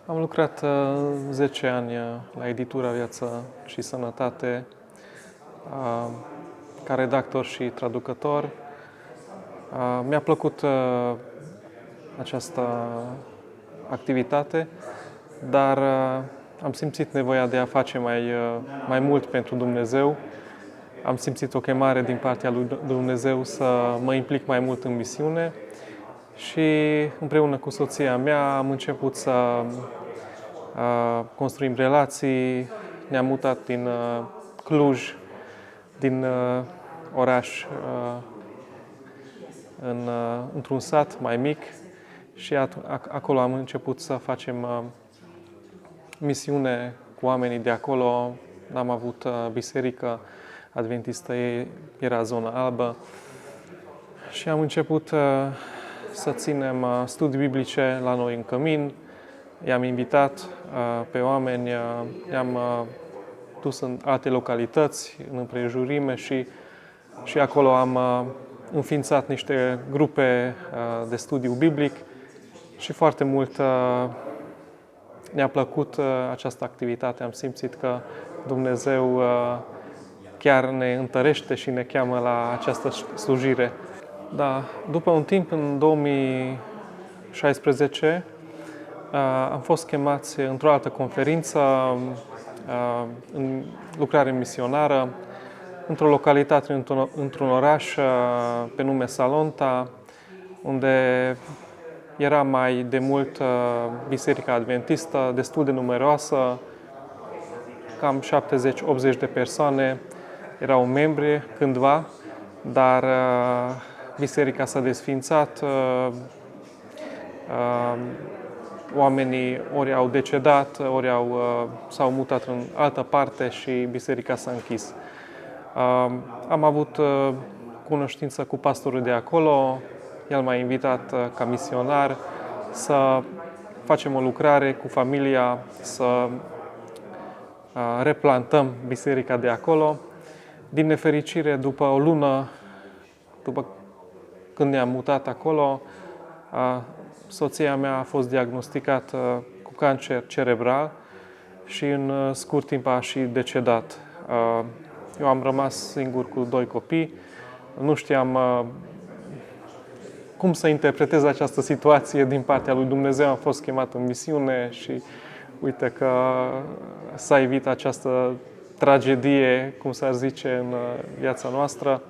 Am lucrat 10 ani la editura Viață și Sănătate, ca redactor și traducător. Mi-a plăcut această activitate, dar am simțit nevoia de a face mai mult pentru Dumnezeu. Am simțit o chemare din partea lui Dumnezeu să mă implic mai mult în misiune și împreună cu soția mea am început să construim relații. Ne-am mutat din Cluj, din oraș, într-un sat mai mic și acolo am început să facem misiune cu oamenii de acolo. Am avut biserică adventistă, era zona albă și am început să ținem studii biblice la noi în cămin. I-am invitat pe oameni, i-am dus în alte localități, în împrejurime și acolo am înființat niște grupe de studiu biblic și foarte mult ne-a plăcut această activitate. Am simțit că Dumnezeu chiar ne întărește și ne cheamă la această slujire. Da, după un timp, în 2016, am fost chemați într-o altă conferință în lucrare misionară, într-o localitate, într-un oraș pe nume Salonta, unde era mai de mult biserica adventistă, destul de numeroasă, cam 70-80 de persoane erau membri cândva, dar biserica s-a desființat, oamenii ori au decedat, ori s-au mutat în altă parte și biserica s-a închis. Am avut cunoștință cu pastorul de acolo, el m-a invitat ca misionar să facem o lucrare cu familia, să replantăm biserica de acolo. Din nefericire, după o lună, după când ne-am mutat acolo, soția mea a fost diagnosticată cu cancer cerebral și în scurt timp a și decedat. Eu am rămas singur cu 2 copii. Nu știam cum să interpretez această situație din partea lui Dumnezeu. Am fost chemat în misiune și uite că s-a evit această tragedie, cum s-ar zice, în viața noastră.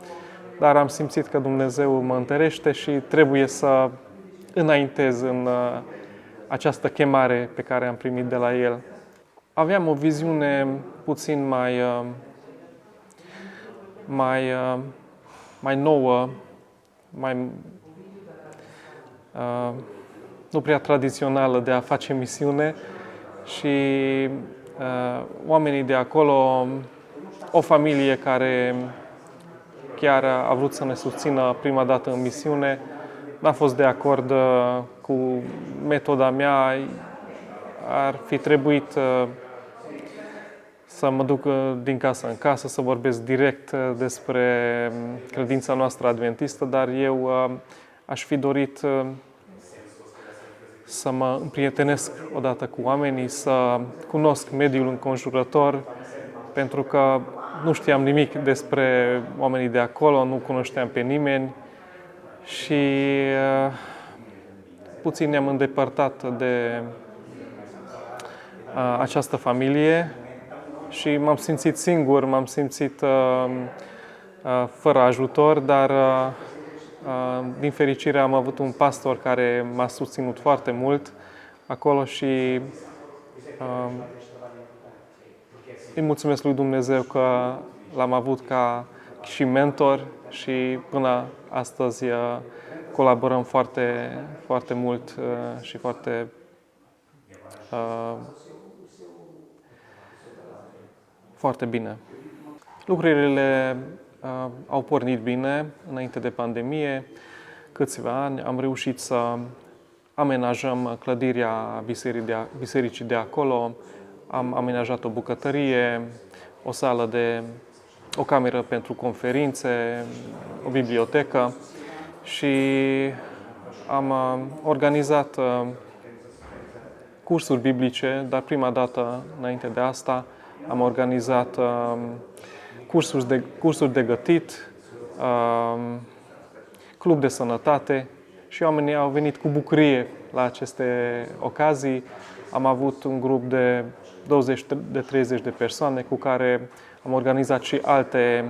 Dar am simțit că Dumnezeu mă întărește și trebuie să înaintez în această chemare pe care am primit de la El. Aveam o viziune puțin mai nouă, nu prea tradițională de a face misiune și oamenii de acolo, o familie care chiar a vrut să ne susțină prima dată în misiune, n-a fost de acord cu metoda mea. Ar fi trebuit să mă duc din casă în casă, să vorbesc direct despre credința noastră adventistă, dar eu aș fi dorit să mă împrietenesc odată cu oamenii, să cunosc mediul înconjurător, pentru că nu știam nimic despre oamenii de acolo, nu cunoșteam pe nimeni și puțin ne-am îndepărtat de această familie și m-am simțit singur, m-am simțit fără ajutor, dar din fericire am avut un pastor care m-a susținut foarte mult acolo și îi mulțumesc lui Dumnezeu că l-am avut ca și mentor și până astăzi colaborăm foarte, foarte mult și foarte bine. Lucrurile au pornit bine înainte de pandemie. Câțiva ani am reușit să amenajăm clădirea bisericii de acolo. Am amenajat o bucătărie, o cameră pentru conferințe, o bibliotecă și am organizat cursuri biblice, dar prima dată, înainte de asta, am organizat cursuri de gătit, club de sănătate și oamenii au venit cu bucurie la aceste ocazii. Am avut un grup de 20-30 de persoane cu care am organizat și alte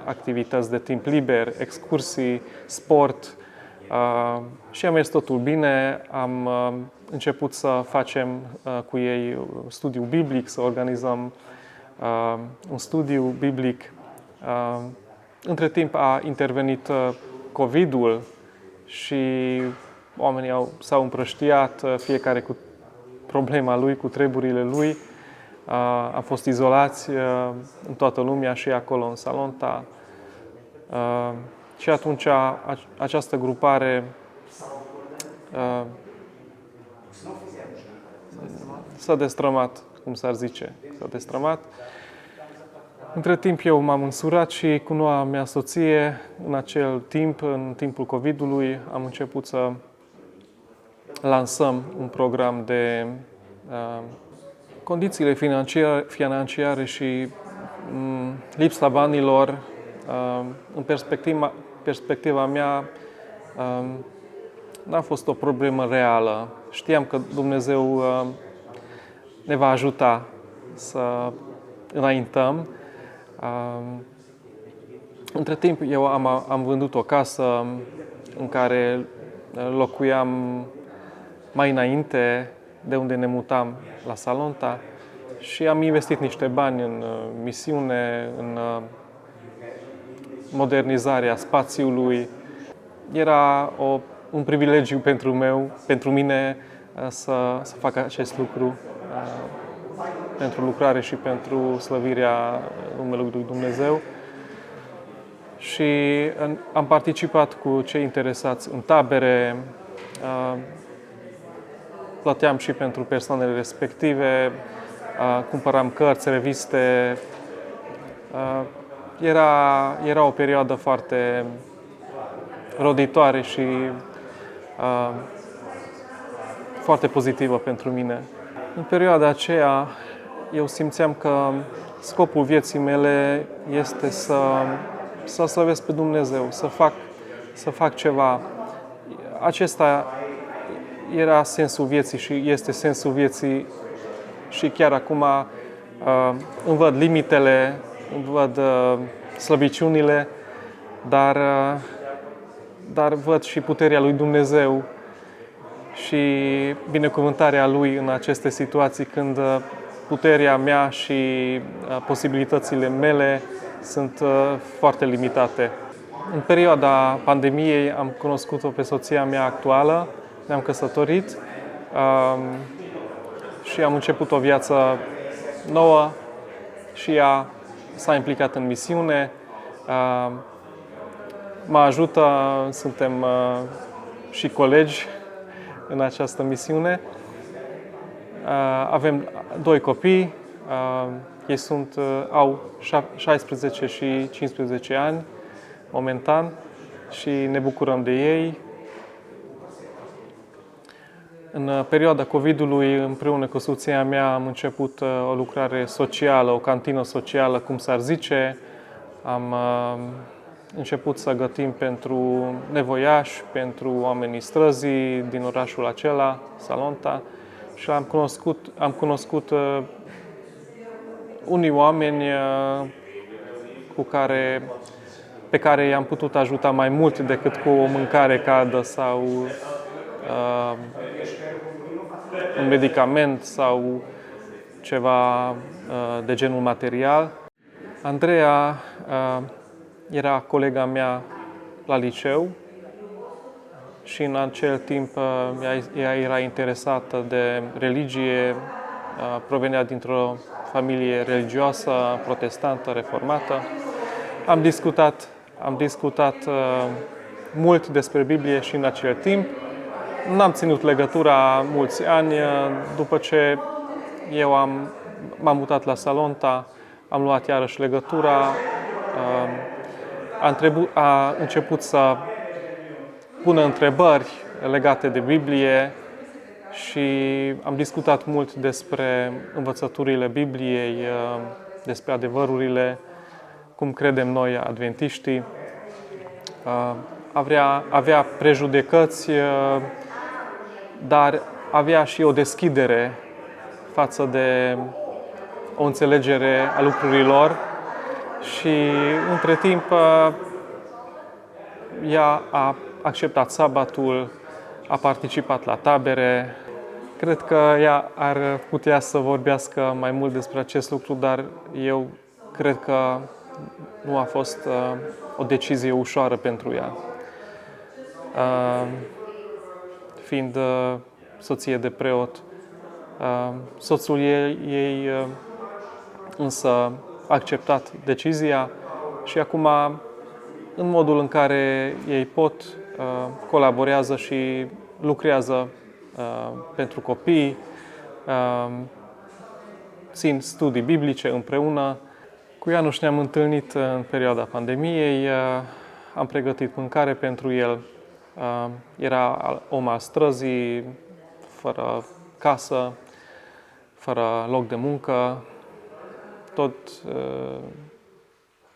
activități de timp liber, excursii, sport și a mers totul bine. Am început să facem cu ei studiu biblic, să organizăm un studiu biblic. Între timp a intervenit COVID-ul și oamenii s-au împrăștiat, fiecare cu problema lui, cu treburile lui. Am fost izolați în toată lumea și acolo în Salonta. Și atunci această grupare s-a destrămat, cum s-ar zice. S-a destrămat. Între timp eu m-am însurat și cu noua mea soție, în acel timp, în timpul COVID-ului, am început să lansăm un program de condițiile financiare și lipsa banilor. În perspectiva mea, n-a fost o problemă reală. Știam că Dumnezeu ne va ajuta să înaintăm. Între timp, eu am vândut o casă în care locuiam mai înainte de unde ne mutam la Salonta și am investit niște bani în misiune, în modernizarea spațiului. Era un privilegiu pentru mine să fac acest lucru pentru lucrare și pentru slăvirea numelui lui Dumnezeu. Și am participat cu cei interesați în tabere, plăteam și pentru persoanele respective, cumpăram cărți, reviste. Era o perioadă foarte roditoare și foarte pozitivă pentru mine. În perioada aceea, eu simțeam că scopul vieții mele este să slăvesc pe Dumnezeu, să fac ceva. Acesta era sensul vieții și este sensul vieții și chiar acum îmi văd limitele, îmi văd slăbiciunile, dar văd și puterea lui Dumnezeu și binecuvântarea Lui în aceste situații când puterea mea și posibilitățile mele sunt foarte limitate. În perioada pandemiei am cunoscut-o pe soția mea actuală, ne-am căsătorit și am început o viață nouă și ea s-a implicat în misiune. Mă ajută, suntem și colegi în această misiune. Avem 2 copii, ei au 16 și 15 ani momentan și ne bucurăm de ei. În perioada COVID-ului, împreună cu soția mea, am început o lucrare socială, o cantină socială, cum s-ar zice. Am început să gătim pentru nevoiași, pentru oamenii străzii din orașul acela, Salonta, și am cunoscut unii oameni pe care i-am putut ajuta mai mult decât cu o mâncare caldă sau un medicament sau ceva de genul material. Andreea era colega mea la liceu și în acel timp ea era interesată de religie, provenea dintr-o familie religioasă, protestantă, reformată. Am discutat mult despre Biblie și în acel timp. N-am ținut legătura mulți ani. După ce eu m-am mutat la Salonta, am luat iarăși legătura. A început să pună întrebări legate de Biblie și am discutat mult despre învățăturile Bibliei, despre adevărurile, cum credem noi adventiștii. Avea prejudecăți, dar avea și o deschidere față de o înțelegere a lucrurilor și între timp ea a acceptat sabatul, a participat la tabere. Cred că ea ar putea să vorbească mai mult despre acest lucru, dar eu cred că nu a fost o decizie ușoară pentru ea. Fiind soție de preot, soțul ei însă a acceptat decizia și acum, în modul în care ei pot, colaborează și lucrează pentru copii, țin studii biblice împreună. Cu Ianuș ne-am întâlnit în perioada pandemiei, am pregătit mâncare pentru el. Era om al străzii, fără casă, fără loc de muncă.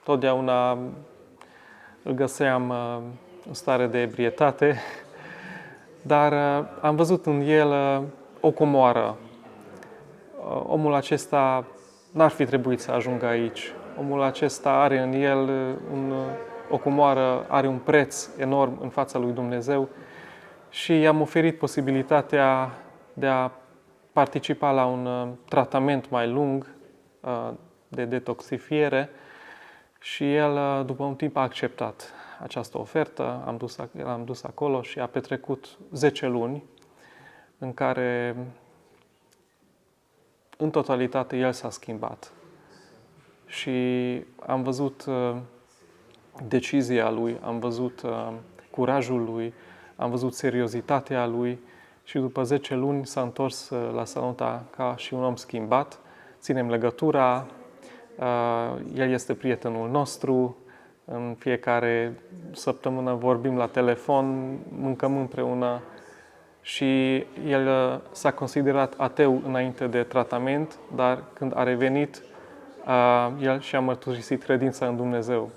Totdeauna îl găseam în stare de ebrietate, dar am văzut în el o comoară. Omul acesta n-ar fi trebuit să ajungă aici. Omul acesta are în el o comoară, are un preț enorm în fața lui Dumnezeu și i-am oferit posibilitatea de a participa la un tratament mai lung de detoxifiere și el, după un timp, a acceptat această ofertă. L-am dus acolo și a petrecut 10 luni în care, în totalitate, el s-a schimbat. Și am văzut decizia lui, am văzut curajul lui, am văzut seriozitatea lui și după 10 luni s-a întors la Salonta ca și un om schimbat. Ținem legătura, el este prietenul nostru, în fiecare săptămână vorbim la telefon, mâncăm împreună și el s-a considerat ateu înainte de tratament, dar când a revenit, el și-a mărturisit credința în Dumnezeu.